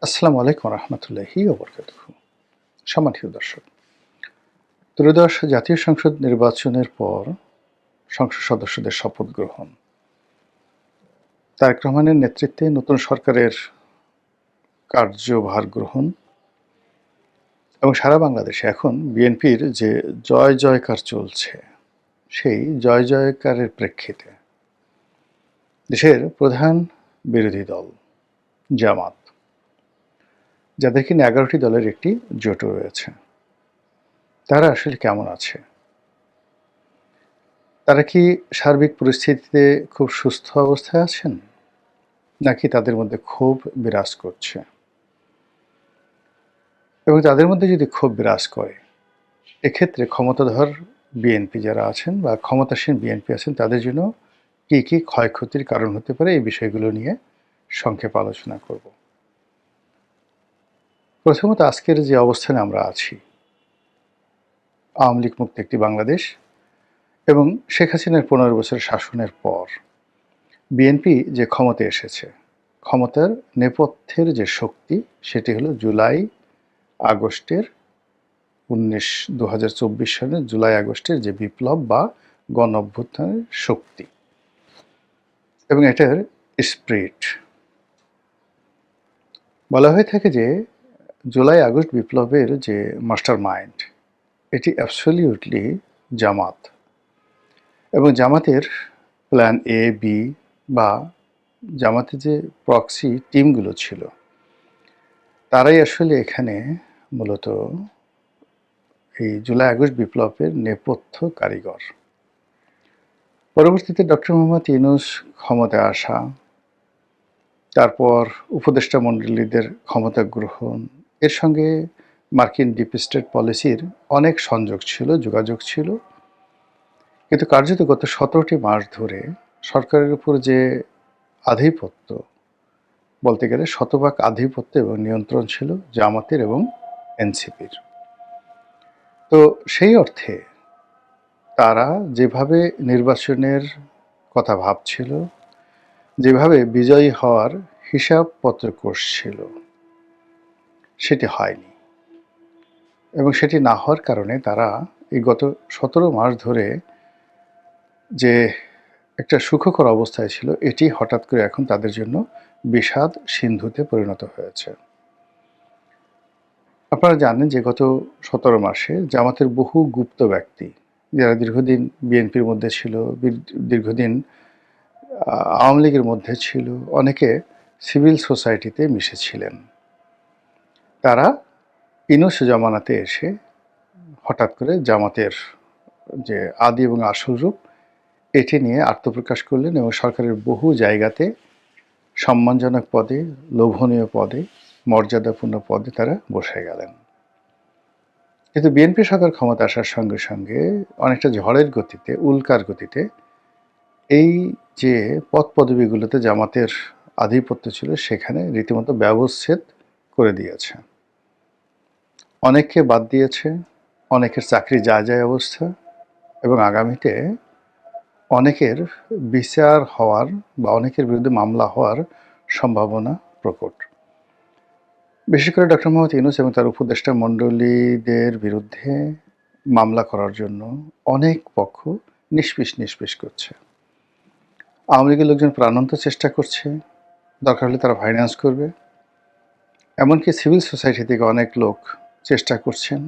আসসালামু আলাইকুম রহমতুল্লাহি ওবরকাতুহু। সম্মানিত দর্শক, ত্রয়োদশ জাতীয় সংসদ নির্বাচনের পর সংসদ সদস্যদের শপথ গ্রহণ, তারেক রহমানের নেতৃত্বে নতুন সরকারের কার্যভার গ্রহণ এবং সারা বাংলাদেশে এখন বিএনপির যে জয় জয়কার চলছে, সেই জয় জয়কারের প্রেক্ষিতে দেশের প্রধান বিরোধী দল জামাত, যাদের কিনা 11টি দলের একটি জোট রয়েছে, তারা আসলে কেমন আছে? তারা কি সার্বিক পরিস্থিতিতে খুব সুস্থ অবস্থায় আছেন, নাকি তাদের মধ্যে ক্ষোভ বিরাজ করছে? এবং তাদের মধ্যে যদি ক্ষোভ বিরাজ করে, এক্ষেত্রে ক্ষমতাধর বিএনপি যারা আছেন বা ক্ষমতাসীন বিএনপি আছেন, তাদের জন্য কী কী ক্ষয়ক্ষতির কারণ হতে পারে, এই বিষয়গুলো নিয়ে সংক্ষেপে আলোচনা করব। প্রথমত, আজকের যে অবস্থানে আমরা আছি, আওয়ামী লীগ মুক্ত একটি বাংলাদেশ এবং শেখ হাসিনার 15 বছরের শাসনের পর বিএনপি যে ক্ষমতায় এসেছে, ক্ষমতার নেপথ্যের যে শক্তি, সেটি হলো আগস্টের 2024 সালের জুলাই আগস্টের যে বিপ্লব বা গণ অভ্যুত্থানের শক্তি এবং এটার স্পিরিট। বলা হয়ে থাকে যে জুলাই আগস্ট বিপ্লবের যে মাস্টার মাইন্ড, এটি অ্যাবসলিউটলি জামাত, এবং জামাতের প্ল্যান এ, বি বা জামাতের যে প্রক্সি টিমগুলো ছিল, তারাই আসলে এখানে মূলত এই জুলাই আগস্ট বিপ্লবের নেপথ্য কারিগর। পরবর্তীতে ডক্টর মোহাম্মদ ইউনূস ক্ষমতায় আসা, তারপর উপদেষ্টা মণ্ডলীদের ক্ষমতা গ্রহণ, এর সঙ্গে মার্কিন ডিপ স্টেট পলিসির অনেক সংযোগ ছিল, যোগাযোগ ছিল। কিন্তু কার্যত গত 17টি মাস ধরে সরকারের উপর যে আধিপত্য, বলতে গেলে শতভাগ আধিপত্য এবং নিয়ন্ত্রণ ছিল জামাতের এবং এনসিপির। তো সেই অর্থে তারা যেভাবে নির্বাচনের কথা ভাবছিল, যেভাবে বিজয়ী হওয়ার হিসাবপত্র কষছিল, সেটি হয়নি। এবং সেটি না হওয়ার কারণে তারা এই গত 17 মাস ধরে যে একটা সুখকর অবস্থায় ছিল, এটি হঠাৎ করে এখন তাদের জন্য বিষাদ সিন্ধুতে পরিণত হয়েছে। আপনারা জানেন যে গত 17 মাসে জামাতের বহু গুপ্ত ব্যক্তি, যারা দীর্ঘদিন বিএনপির মধ্যে ছিল, দীর্ঘদিন আওয়ামী লীগের মধ্যে ছিল, অনেকে সিভিল সোসাইটিতে মিশেছিলেন, তারা ইউনূস জমানাতে এসে হঠাৎ করে জামাতের যে আদি এবং আসল রূপ, এটি নিয়ে আত্মপ্রকাশ করলেন এবং সরকারের বহু জায়গাতে সম্মানজনক পদে, লোভনীয় পদে, মর্যাদাপূর্ণ পদে তারা বসে গেলেন। কিন্তু বিএনপি সরকার ক্ষমতা আসার সঙ্গে সঙ্গে অনেকটা ঝড়ের গতিতে, উল্কার গতিতে এই যে পদ পদবিগুলোতে জামাতের আধিপত্য ছিল, সেখানে রীতিমতো ব্যবচ্ছেদ করে দিয়েছে। অনেককে বাদ দিয়েছে, অনেকের চাকরি যায় যায় অবস্থা, এবং আগামীতে অনেকের বিচার হওয়ার বা অনেকের বিরুদ্ধে মামলা হওয়ার সম্ভাবনা প্রকট। বিশেষ করে ডক্টর মোহাম্মদ ইউনূস এবং তার উপদেষ্টা মণ্ডলীদের বিরুদ্ধে মামলা করার জন্য অনেক পক্ষ নিষ্পিস করছে। আওয়ামী লীগের লোকজন প্রাণান্ত চেষ্টা করছে, দরকার হলে তারা ফাইন্যান্স করবে। এমনকি সিভিল সোসাইটি থেকে অনেক লোক চেষ্টা করছেন,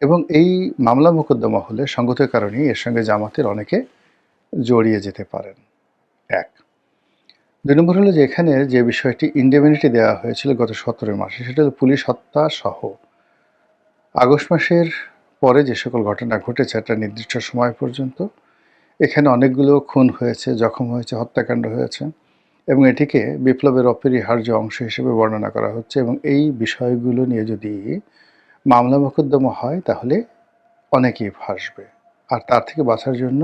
এবং এই মামলা মোকদ্দমা হলে সঙ্গত কারণেই এর সঙ্গে জামাতের অনেকে জড়িয়ে যেতে পারেন। 1 2 নম্বর হলো যে এখানে যে বিষয়টি ইন্ডেমনিটি দেওয়া হয়েছিল গত 17 মাসে, সেটা হলো পুলিশ হত্যা সহ আগস্ট মাসের পরে যে সকল ঘটনা ঘটেছে একটা নির্দিষ্ট সময় পর্যন্ত, এখানে অনেকগুলো খুন হয়েছে, জখম হয়েছে, হত্যাকাণ্ড হয়েছে, এবং এটিকে বিপ্লবের অপরিহার্য অংশ হিসেবে বর্ণনা করা হচ্ছে। এবং এই বিষয়গুলো নিয়ে যদি মামলা মোকদ্দমা হয়, তাহলে অনেকেই ফাঁসবে। আর তার থেকে বাঁচার জন্য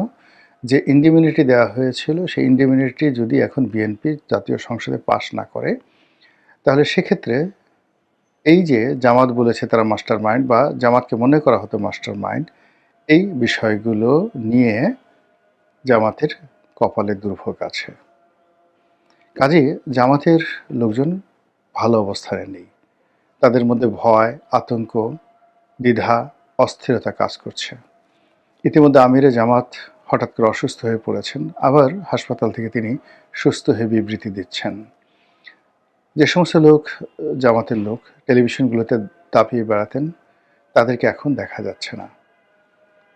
যে ইন্ডিমিউনিটি দেওয়া হয়েছিল, সেই ইন্ডিমিউনিটি যদি এখন বিএনপি জাতীয় সংসদে পাশ না করে, তাহলে সেক্ষেত্রে এই যে জামাত বলেছে তারা মাস্টার মাইন্ড, বা জামাতকে মনে করা হতো মাস্টার মাইন্ড, এই বিষয়গুলো নিয়ে জামাতের কপালে দুর্ভোগ আছে। কাজে জামাতের লোকজন ভালো অবস্থানে নেই। তাদের মধ্যে ভয়, আতঙ্ক, দ্বিধা, অস্থিরতা কাজ করছে। ইতিমধ্যে আমিরে জামাত হঠাৎ করে অসুস্থ হয়ে পড়েছেন, আবার হাসপাতাল থেকে তিনি সুস্থ হয়ে বিবৃতি দিচ্ছেন। যে সমস্ত লোক জামাতের লোক টেলিভিশনগুলোতে দাপিয়ে বেড়াতেন, তাদেরকে এখন দেখা যাচ্ছে না।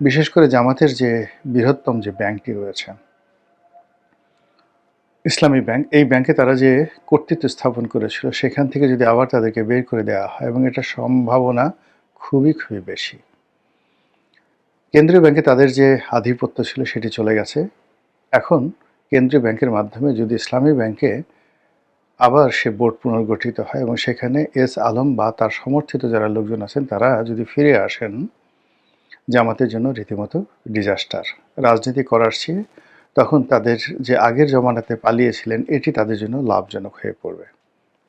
বিশেষ করে জামাতের যে বৃহত্তম যে ব্যাংকটি রয়েছে, ইসলামী ব্যাংক, এই ব্যাংকে তারা যে কর্তৃত্ব স্থাপন করেছিল, সেখান থেকে যদি আবার তাদেরকে বের করে দেওয়া হয়, এবং এটা সম্ভাবনা খুবই খুবই বেশি। কেন্দ্রীয় ব্যাংকে তাদের যে আধিপত্য ছিল সেটি চলে গেছে। এখন কেন্দ্রীয় ব্যাংকের মাধ্যমে যদি ইসলামী ব্যাংকে আবার সে বোর্ড পুনর্গঠিত হয় এবং সেখানে এস আলম বা তার সমর্থিত যারা লোকজন আছেন তারা যদি ফিরে আসেন, জামাতের জন্য রীতিমতো ডিজাস্টার। রাজনীতি করার চেয়ে তখন তাদের যে আগের জমানাতে পালিয়েছিলেন, এটি তাদের জন্য লাভজনক হয়ে পড়বে।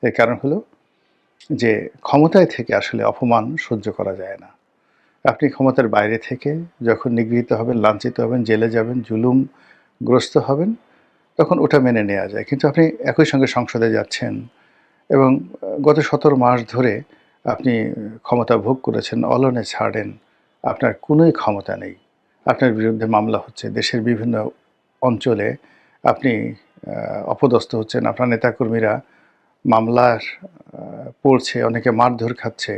এর কারণ হলো যে ক্ষমতায় থেকে আসলে অপমান সহ্য করা যায় না। আপনি ক্ষমতার বাইরে থেকে যখন নিগৃহীত হবেন, লাঞ্ছিত হবেন, জেলে যাবেন, জুলুমগ্রস্ত হবেন, তখন ওটা মেনে নেওয়া যায়। কিন্তু আপনি একই সঙ্গে সংসদে যাচ্ছেন এবং গত 17 মাস ধরে আপনি ক্ষমতা ভোগ করেছেন, অলনে ছাড়েন, আপনার কোনোই ক্ষমতা নেই। আপনার বিরুদ্ধে মামলা হচ্ছে, দেশের বিভিন্ন অঞ্চলে আপনি অপদস্থ হচ্ছেন, আপনার নেতাকর্মীরা মামলার পড়ছে, অনেকে মারধর খাচ্ছে।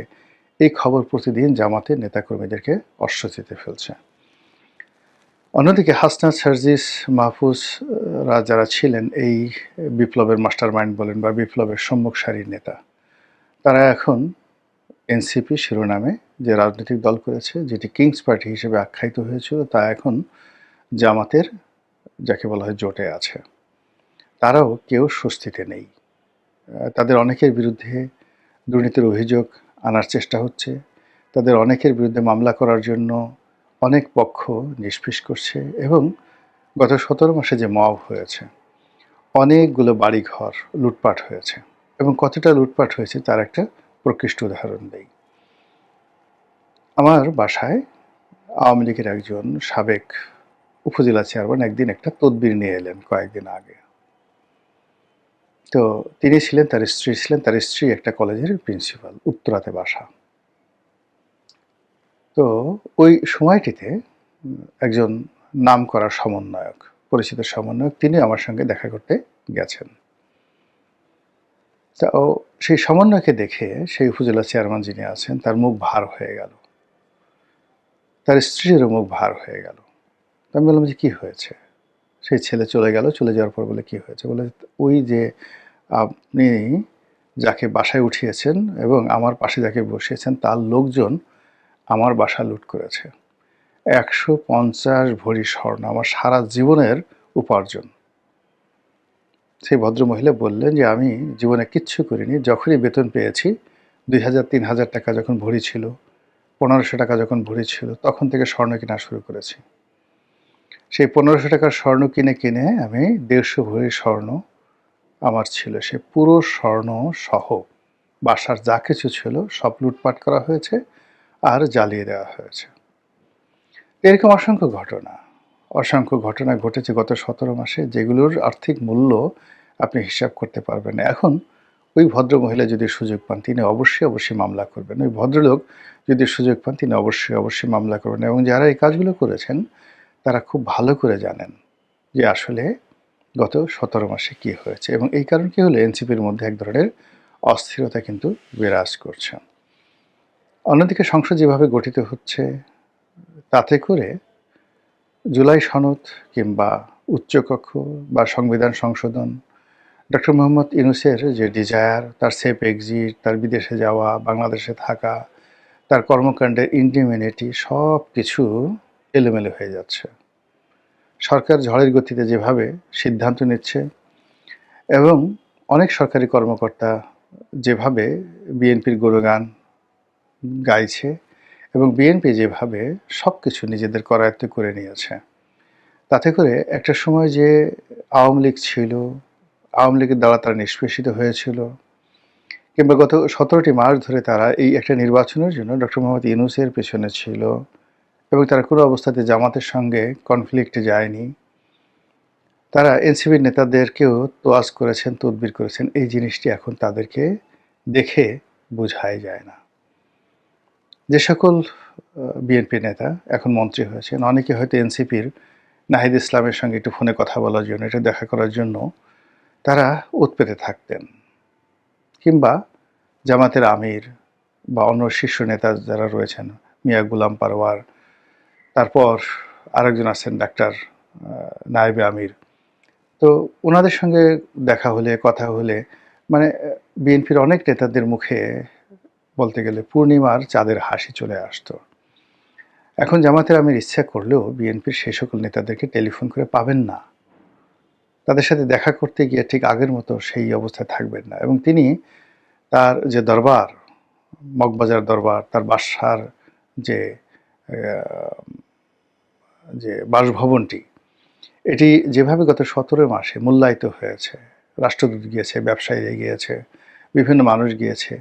এই খবর প্রতিদিন জামাতের নেতাকর্মীদেরকে অস্বস্তিতে ফেলছে। অন্যদিকে হাসনাত, সার্জিস, মাহফুজরা যারা ছিলেন এই বিপ্লবের মাস্টার মাইন্ড বলেন বা বিপ্লবের সম্মুখ সারির নেতা, তারা এখন এনসিপি শিরোনামে যে রাজনৈতিক দল করেছে, যেটি কিংস পার্টি হিসেবে আখ্যায়িত হয়েছিল, তা এখন জামাতের যাকে বলা হয় জোটে আছে। তারাও কেউ স্বস্তিতে নেই। তাদের অনেকের বিরুদ্ধে দুর্নীতির অভিযোগ আনার চেষ্টা হচ্ছে। তাদের অনেকের বিরুদ্ধে মামলা করার জন্য অনেক পক্ষ নিষ্পিস করছে, এবং গত 17 মাসে যে মব হয়েছে, অনেকগুলো বাড়িঘর লুটপাট হয়েছে, এবং কতটা লুটপাট হয়েছে তার একটা প্রকৃষ্ট উদাহরণ দেই। আমার বাসায় আওয়ামী লীগের একজন সাবেক উপজেলা চেয়ারম্যান একদিন একটা তদবির নিয়ে এলেন কয়েকদিন আগে। তো তিনি ছিলেন, তার স্ত্রী ছিলেন, তার স্ত্রী একটা কলেজের প্রিন্সিপাল, উত্তরাতে বাসা। তো ওই সময়টিতে একজন নামকরা সমন্বয়ক, পরিচিত সমন্বয়ক, তিনি আমার সঙ্গে দেখা করতে গেছেন। তো সেই সমন্বয়কে দেখে সেই উপজেলা চেয়ারম্যান যিনি আছেন তার মুখ ভার হয়ে গেল, তার স্ত্রীরও মুখ ভার হয়ে গেল। আমি বললাম যে কী হয়েছে? সেই ছেলে চলে গেল, চলে যাওয়ার পর বলে কী হয়েছে? বলে ওই যে আপনি যাকে বাসায় উঠিয়েছেন এবং আমার পাশে যাকে বসিয়েছেন তার লোকজন আমার বাসা লুট করেছে। 150 ভরি স্বর্ণ, আমার সারা জীবনের উপার্জন। সেই ভদ্রমহিলা বললেন যে আমি জীবনে কিচ্ছু করিনি, যখনই বেতন পেয়েছি 2000-3000 টাকা যখন ভরি ছিল, 1500 টাকা যখন ভরি ছিল, তখন থেকে স্বর্ণ কেনা শুরু করেছি। সেই 1500 টাকার স্বর্ণ কিনে কিনে আমি 150 ভরি স্বর্ণ আমার ছিল। সে পুরো স্বর্ণ সহ বাসার যা কিছু ছিল সব লুটপাট করা হয়েছে আর জ্বালিয়ে দেওয়া হয়েছে। এরকম অসংখ্য ঘটনা ঘটেছে গত 17 মাসে, যেগুলোর আর্থিক মূল্য আপনি হিসাব করতে পারবেন না। এখন ওই ভদ্রমহিলা যদি সুযোগ পান, তিনি অবশ্যই মামলা করবেন। ওই ভদ্রলোক যদি সুযোগ পান, তিনি অবশ্যই মামলা করবেন, এবং যারা এই কাজগুলো করেছেন তারা খুব ভালো করে জানেন যে আসলে গত 17 মাসে কী হয়েছে, এবং এই কারণ কী হলো, এনসিপির মধ্যে এক ধরনের অস্থিরতা কিন্তু বিরাজ করছে। অন্যদিকে সংসদ যেভাবে গঠিত হচ্ছে, তাতে করে জুলাই সনদ কিংবা উচ্চকক্ষ বা সংবিধান সংশোধন, ডক্টর মোহাম্মদ ইউনূসের যে ডিজায়ার, তার সেফ এক্সিট, তার বিদেশে যাওয়া, বাংলাদেশে থাকা, তার কর্মকাণ্ডের ইন্ডিমিউনিটি, সব কিছু এলোমেলো হয়ে যাচ্ছে। সরকার ঝড়ের গতিতে যেভাবে সিদ্ধান্ত নিচ্ছে, এবং অনেক সরকারি কর্মকর্তা যেভাবে বিএনপির গুণগান গাইছে, এবং বিএনপি যেভাবে সব কিছু নিজেদের করায়ত্ত করে নিয়েছে, তাতে করে একটা সময় যে আওয়ামী লীগ ছিল, আওয়ামী লীগের দ্বারা তারা নিষ্পেষিত হয়েছিল, কিংবা গত 17টি মাস ধরে তারা এই একটা নির্বাচনের জন্য ডক্টর মোহাম্মদ ইউনূসের পেছনে ছিল, এবং তারা কোনো অবস্থাতে জামাতের সঙ্গে কনফ্লিক্টে যায়নি। তারা এনসিপির নেতাদেরকেও তোয়াজ করেছেন, তদবির করেছেন। এই জিনিসটি এখন তাদেরকে দেখে বোঝাই যায় না। যে সকল বিএনপি নেতা এখন মন্ত্রী হয়েছেন, অনেকে হয়তো এনসিপির নাহিদ ইসলামের সঙ্গে একটু ফোনে কথা বলার জন্য, এটা দেখা করার জন্য তারা উৎপেতে থাকতেন। কিংবা জামাতের আমির বা অন্য শীর্ষ নেতা যারা রয়েছেন, মিয়া গোলাম পারওয়ার, তারপর আরেকজন আছেন ডাক্তার নায়েবে আমির। তো ওনাদের সঙ্গে দেখা হলে, কথা হলে মানে বিএনপির অনেক নেতাদের মুখে বলতে গেলে পূর্ণিমার চাঁদের হাসি চলে আসতো। এখন জামাতের আমির ইচ্ছা করলেও বিএনপির সেই সকল নেতাদেরকে টেলিফোন করে পাবেন না। তাদের সাথে দেখা করতে গিয়ে ঠিক আগের মতো সেই অবস্থায় থাকবেন না, এবং তিনি তার যে দরবার, মগবাজার দরবার, তার বাসার যে যে বাসভবনটি, এটি যেভাবে গত ১৭ মাসে মূল্যায়িত হয়েছে, রাষ্ট্রদূত গিয়েছে, ব্যবসায়ীরা গিয়েছে, বিভিন্ন মানুষ গিয়েছে,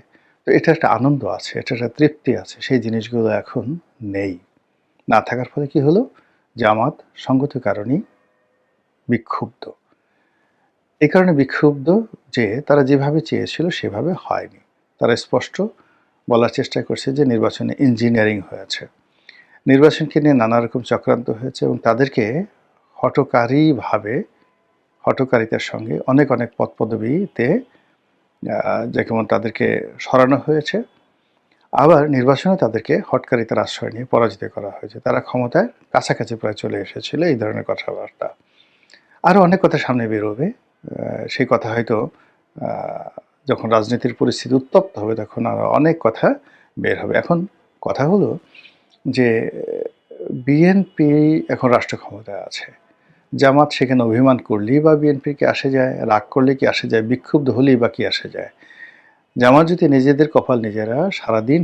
তো এটা একটা আনন্দ আছে, এটা একটা তৃপ্তি আছে, সেই জিনিসগুলো এখন নেই। না থাকার ফলে কি হলো? জামাত সঙ্গত কারণেই বিক্ষুব্ধ। এই কারণে বিক্ষুব্ধ যে তারা যেভাবে চেয়েছিল সেভাবে হয়নি। তারা স্পষ্ট বলার চেষ্টা করছে যে নির্বাচনে ইঞ্জিনিয়ারিং হয়েছে, নির্বাচনকে নিয়ে নানা রকম চক্রান্ত হয়েছে, এবং তাদেরকে হঠকারিতার সঙ্গে অনেক পদ পদবিতে যেমন তাদেরকে সরানো হয়েছে, আবার নির্বাচনে তাদেরকে হঠকারিতার আশ্রয় নিয়ে পরাজিত করা হয়েছে। তারা ক্ষমতায় কাছাকাছি প্রায় চলে এসেছিল, এই ধরনের কথাবার্তা। আরও অনেক কথা সামনে বেরোবে, সেই কথা হয়তো যখন রাজনীতির পরিস্থিতি উত্তপ্ত হবে তখন আরও অনেক কথা বের হবে। এখন কথা হলো যে বিএনপি এখন রাষ্ট্র ক্ষমতায় আছে, জামাত সেখানে অভিমান করলেই বা বিএনপির কি আসে যায়, রাগ করলে কি আসে যায়, বিক্ষুব্ধ হলেই বা কি আসে যায়। জামাত যদি নিজেদের কপাল নিজেরা সারাদিন